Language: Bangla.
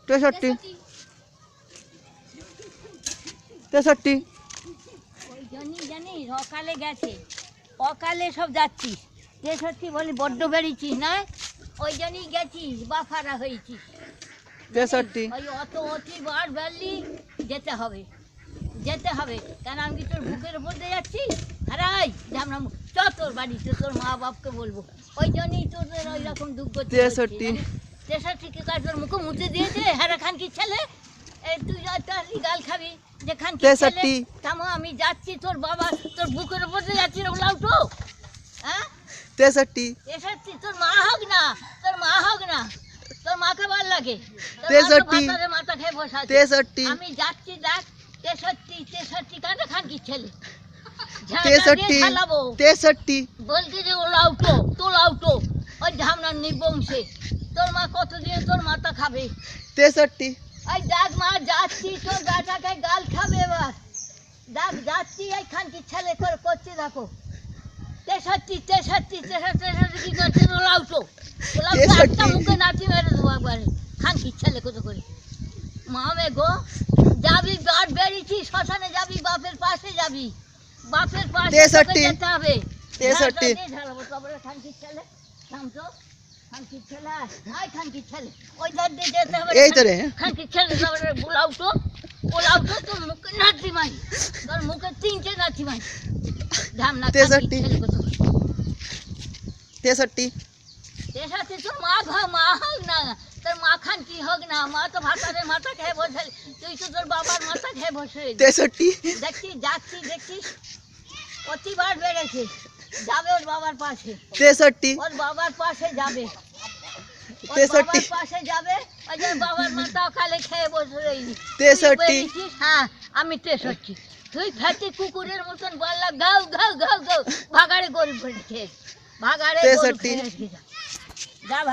63 63 ওই জন্যই জানিস অকালে গেছে, অকালে সব যাচ্ছিস। 63 বলি বড্ড বেরিয়েছিস না, ওই জন্যই গেছিস বাফারা হয়েছিস। 63 ওই অতি বার বেরলি যেতে হবে, যেতে হবে। কেন আমি তোর বুকের উপর দিয়ে যাচ্ছি, হারাই ঝামনা তোর বাড়িতে তোর মা বাপকে বলবো। ওই জন্যই তোদের ওই রকম দুঃখ। 63 63 কি কাজ তোর মুখে মুছে দিয়েছে হারা খান কি ছেলে? এই তুই গাল খাবি যে খান কি ছেলে? তামো আমি যাচ্ছি তোর বাবা তোর বুকের উপর দিয়ে যাচ্ছি লাউটো। হ্যাঁ 63 63 তোর মা হোক না, তোর মা হোক না, তোর মাকে ভাল লাগে। 63 মাথা খেয়ে বসে আছে। 63 আমি যাচ্ছি দেখ 63 কানে খান কি ছেলে? 63 বলছি যে ও লাউটো তো লাউটো ওই ঝামনার নিবংশে তোর মা কতদিন তোর মাথা খাবে? 63 এই দেখ মা যাচ্ছি তোর বেটাকে গাল খাবে এবার। দেখ যাচ্ছি এই খানকি ছেলে করে করছি দেখো। 63 কি করছে লাউটো? একটা মুখে নাচি মেরে দেবো একবারে খানকি ছেলে কত করে। মামে গো যাবি বাট বেরিয়েছি শ্মশানে যাবি, বাপের পাশে যাবি, বাপের পাশে যেতে হবে। 63 খানকি ছেলে থামতো, খানকি ছেলে আয় খানকি ছেলে ওই ধার দিয়ে যেতে হবে। এই তো রে খানকি ছেলে বুলাউটো ওলাউটো তোর মুখে নাচি মাই, তোর মুখে 3টে নাচি মাই ধামনা। 63 তোর মা মা হোক না, তোর মা খান কি হোক না, মা তো ভাতারে মাথা খেয়ে বসে, তুই তো তোর বাবার মাথা খেয়ে বসে। 63 দেখছিস যাচ্ছি দেখছিস প্রতিবার বেড়েছে, যাবে ওর বাবার পাশে, 63 ওর বাবার পাশে যাবে, ওর 63 বাবার পাশে যাবে। ওই যে বাবার মাথা কালে খেয়ে বসে রইলি। 63 হ্যাঁ আমি 63। তুই ফেটি কুকুরের মতন বললা গাও গাও গাও গাও ভাগাড়ে গরু খেয়ে, ভাগাড়ে গরু খেয়ে যা।